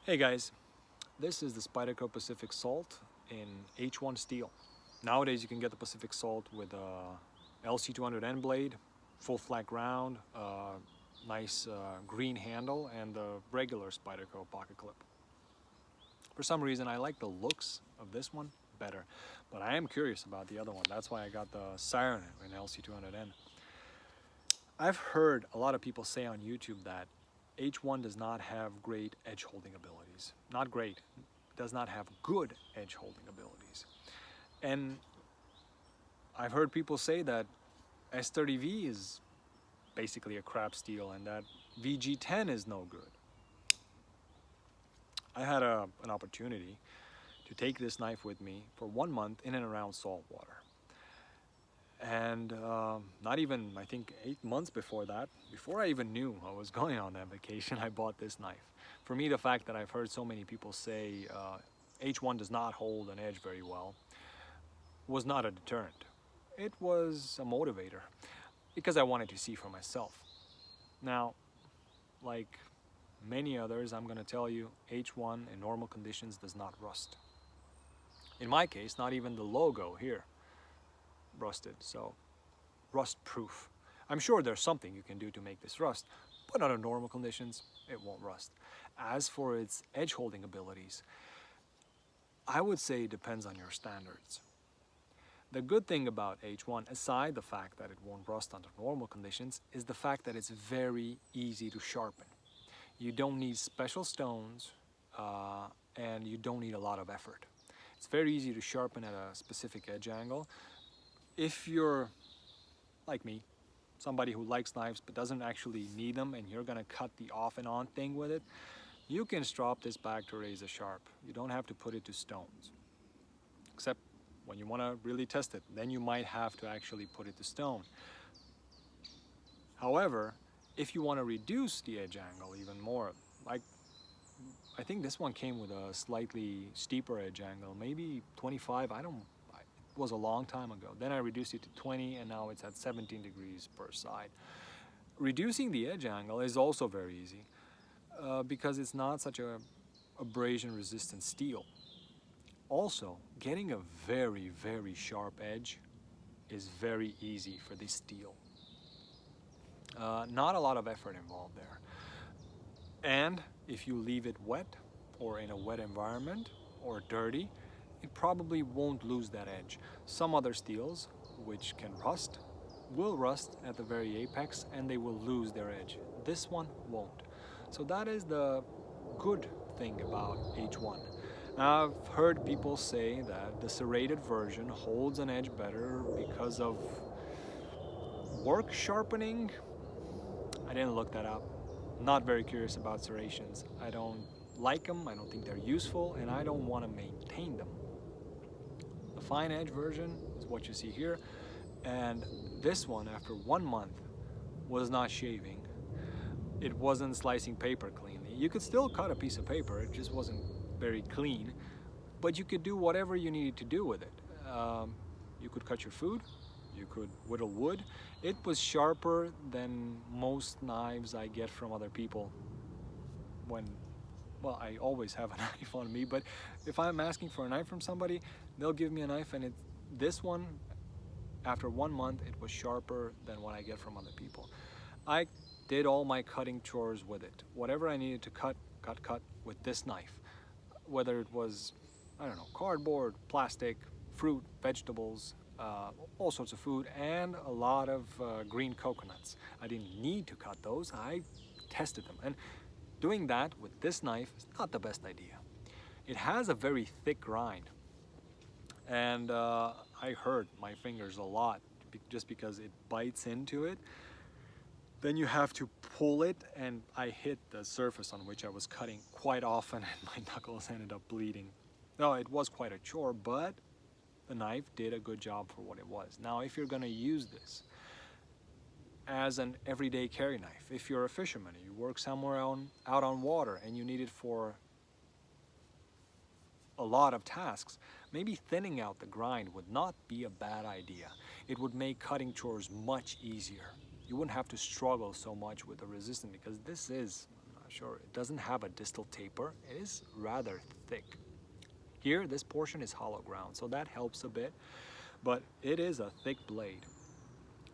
Hey guys, this is the Spyderco Pacific Salt in H1 steel. Nowadays you can get the Pacific Salt with a LC200N blade, full flat ground, nice green handle, and the regular Spyderco pocket clip. For some reason I like the looks of this one better, but I am curious about the other one. That's why I got the Siren in LC200N. I've heard a lot of people say on YouTube that H1 does not have great edge holding abilities. Not great, does not have good edge holding abilities. And I've heard people say that S30V is basically a crap steel and that VG10 is no good. I had an opportunity to take this knife with me for 1 month in and around salt water. And not even, I think 8 months before that, before I even knew I was going on that vacation, I bought this knife. For me, the fact that I've heard so many people say H1 does not hold an edge very well was not a deterrent. It was a motivator because I wanted to see for myself. Now, like many others, I'm going to tell you H1 in normal conditions does not rust. In my case, not even the logo here rusted, so rust proof. I'm sure there's something you can do to make this rust, but under normal conditions it won't rust. As for its edge holding abilities, I would say it depends on your standards. The good thing about H1, aside the fact that it won't rust under normal conditions, is the fact that it's very easy to sharpen. You don't need special stones and you don't need a lot of effort. It's very easy to sharpen at a specific edge angle. If you're like me, somebody who likes knives but doesn't actually need them and you're gonna cut the off and on thing with it, you can strop this back to razor sharp. You don't have to put it to stones. Except when you wanna really test it, then you might have to actually put it to stone. However, if you wanna reduce the edge angle even more, like I think this one came with a slightly steeper edge angle, maybe 25, it was a long time ago. Then I reduced it to 20 and now it's at 17 degrees per side. Reducing the edge angle is also very easy because it's not such a abrasion resistant steel. Also, getting a very, very sharp edge is very easy for this steel. Not a lot of effort involved there. And if you leave it wet or in a wet environment or dirty, it probably won't lose that edge. Some other steels, which can rust, will rust at the very apex and they will lose their edge. This one won't. So that is the good thing about H1. Now, I've heard people say that the serrated version holds an edge better because of work sharpening. I didn't look that up. Not very curious about serrations. I don't like them, I don't think they're useful, and I don't want to maintain them. The fine edge version is what you see here, and this one, after 1 month, was not shaving. It wasn't slicing paper cleanly. You could still cut a piece of paper, it just wasn't very clean, but you could do whatever you needed to do with it. You could cut your food, you could whittle wood. It was sharper than most knives I get from other people well, I always have a knife on me, but if I'm asking for a knife from somebody, they'll give me a knife, and this one, after 1 month, it was sharper than what I get from other people. I did all my cutting chores with it. Whatever I needed to cut with this knife. Whether it was, I don't know, cardboard, plastic, fruit, vegetables, all sorts of food, and a lot of green coconuts. I didn't need to cut those, I tested them. And doing that with this knife is not the best idea. It has a very thick rind, and I hurt my fingers a lot just because it bites into it. Then you have to pull it, and I hit the surface on which I was cutting quite often, and my knuckles ended up bleeding. No, it was quite a chore, but the knife did a good job for what it was. Now, if you're gonna use this as an everyday carry knife, if you're a fisherman, you work somewhere out on water and you need it for a lot of tasks, maybe thinning out the grind would not be a bad idea. It would make cutting chores much easier. You wouldn't have to struggle so much with the resistance because this is Sure, it doesn't have a distal taper. It is rather thick. Here, this portion is hollow ground, so that helps a bit, but it is a thick blade.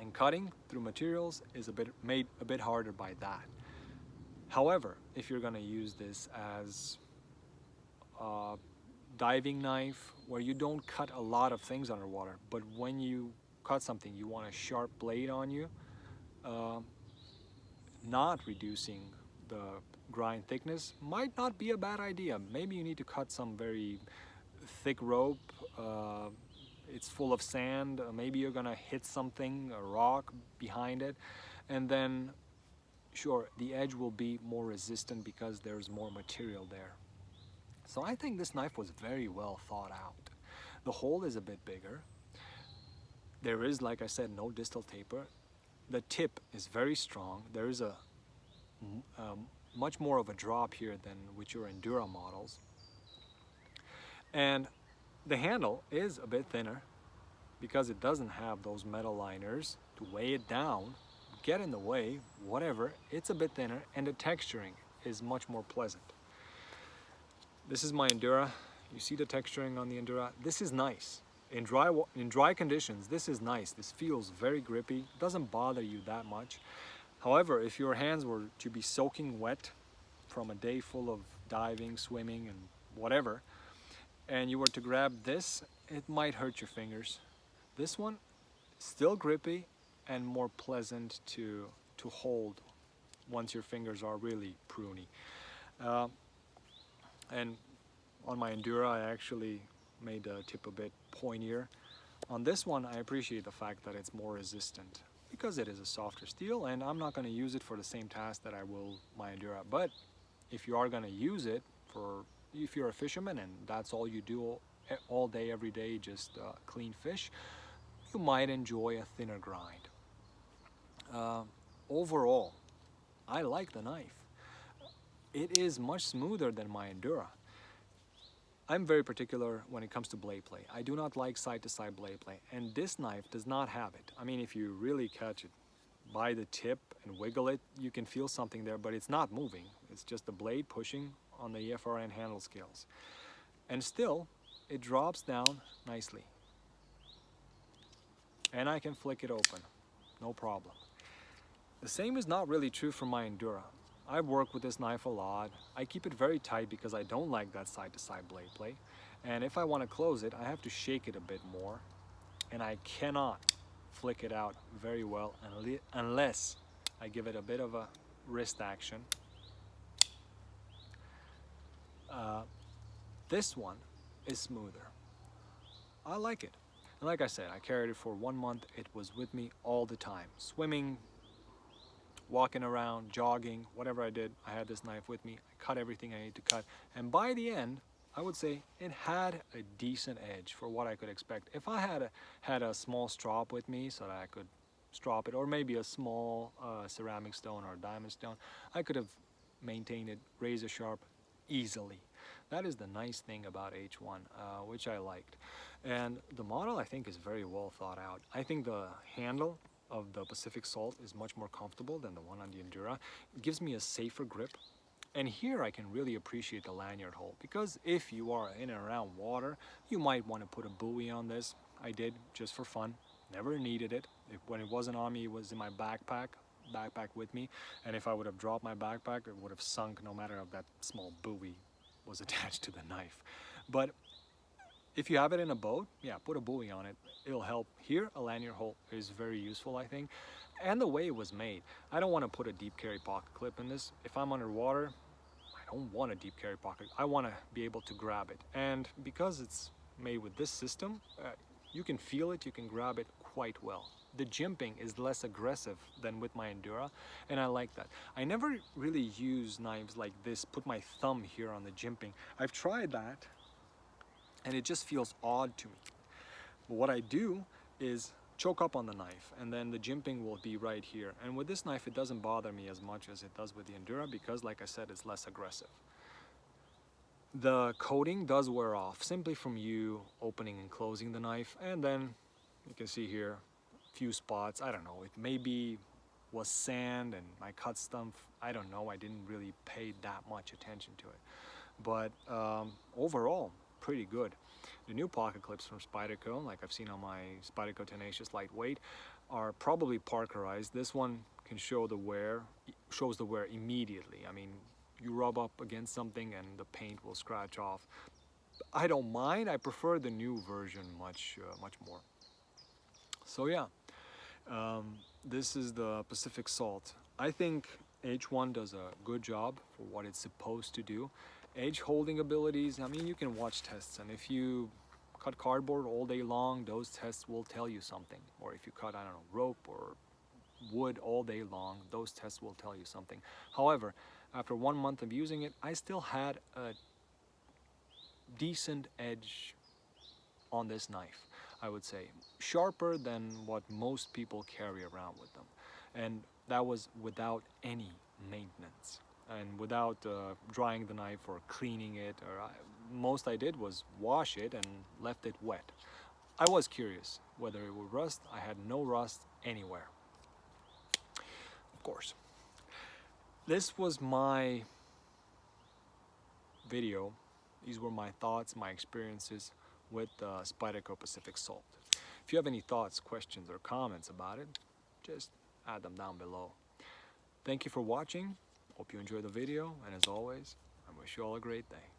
And cutting through materials is made a bit harder by that. However, if you're gonna use this as a diving knife where you don't cut a lot of things underwater, but when you cut something, you want a sharp blade on you, not reducing the grind thickness might not be a bad idea. Maybe you need to cut some very thick rope, it's full of sand, maybe you're gonna hit something, a rock behind it, and then sure, the edge will be more resistant because there's more material there. So I think this knife was very well thought out. The hole is a bit bigger. There is, like I said, no distal taper. The tip is very strong. There is a much more of a drop here than with your Endura models. And the handle is a bit thinner because it doesn't have those metal liners to weigh it down, get in the way, whatever. It's a bit thinner, and the texturing is much more pleasant. This is my Endura. You see the texturing on the Endura. This is nice. In dry conditions, this is nice. This feels very grippy. It doesn't bother you that much. However, if your hands were to be soaking wet from a day full of diving, swimming, and whatever, and you were to grab this, it might hurt your fingers. This one, still grippy and more pleasant to hold once your fingers are really pruny. And on my Endura, I actually made the tip a bit pointier. On this one, I appreciate the fact that it's more resistant because it is a softer steel, and I'm not going to use it for the same task that I will my Endura. But if you are going to use it if you're a fisherman and that's all you do all day, every day, just clean fish, you might enjoy a thinner grind. Overall, I like the knife. It is much smoother than my Endura. I'm very particular when it comes to blade play. I do not like side-to-side blade play, and this knife does not have it. I mean, if you really catch it by the tip and wiggle it, you can feel something there, but it's not moving. It's just the blade pushing on the EFRN handle scales. And still, it drops down nicely. And I can flick it open, no problem. The same is not really true for my Endura. I've worked with this knife a lot. I keep it very tight because I don't like that side-to-side blade play. And if I want to close it, I have to shake it a bit more. And I cannot flick it out very well unless I give it a bit of a wrist action. This one is smoother. I like it. And like I said, I carried it for 1 month. It was with me all the time. Swimming, walking around, jogging, whatever I did, I had this knife with me. I cut everything I need to cut. And by the end, I would say it had a decent edge for what I could expect. If I had a small strop with me so that I could strop it, or maybe a small ceramic stone or diamond stone, I could have maintained it razor sharp easily. That is the nice thing about H1, which I liked. And the model, I think, is very well thought out. I think the handle of the Pacific Salt is much more comfortable than the one on the Endura. It gives me a safer grip. And here I can really appreciate the Lanyard Hole, because if you are in and around water, you might want to put a buoy on this. I did, just for fun. Never needed it. When it wasn't on me, it was in my backpack with me. And if I would have dropped my backpack, it would have sunk no matter if that small buoy was attached to the knife. But if you have it in a boat, yeah, put a buoy on it. It'll help. Here, a Lanyard Hole is very useful, I think. And the way it was made. I don't want to put a deep carry pocket clip in this. If I'm underwater, I don't want a deep carry pocket. I want to be able to grab it. And because it's made with this system, you can feel it, you can grab it quite well. The jimping is less aggressive than with my Endura, and I like that. I never really use knives like this, put my thumb here on the jimping. I've tried that, and it just feels odd to me. But what I do is choke up on the knife, and then the jimping will be right here. And with this knife, it doesn't bother me as much as it does with the Endura because, like I said, it's less aggressive. The coating does wear off simply from you opening and closing the knife, and then you can see here a few spots. I don't know, it may be was sand and my cut stuff, I don't know, I didn't really pay that much attention to it. But overall, pretty good. The new pocket clips from Spyderco, like I've seen on my Spyderco Tenacious Lightweight, are probably Parkerized. This one can shows the wear immediately. I mean, you rub up against something and the paint will scratch off. I don't mind. I prefer the new version much more. So yeah, this is the Pacific Salt. I think H1 does a good job for what it's supposed to do. Edge holding abilities, I mean, you can watch tests, and if you cut cardboard all day long, those tests will tell you something. Or if you cut, I don't know, rope or wood all day long, those tests will tell you something. However, after 1 month of using it, I still had a decent edge on this knife, I would say. Sharper than what most people carry around with them. And that was without any maintenance. And without drying the knife or cleaning it, most I did was wash it and left it wet. I was curious whether it would rust. I had no rust anywhere. Of course. This was my video. These were my thoughts, my experiences with Spyderco Pacific Salt. If you have any thoughts, questions, or comments about it, just add them down below. Thank you for watching. Hope you enjoyed the video, and as always, I wish you all a great day.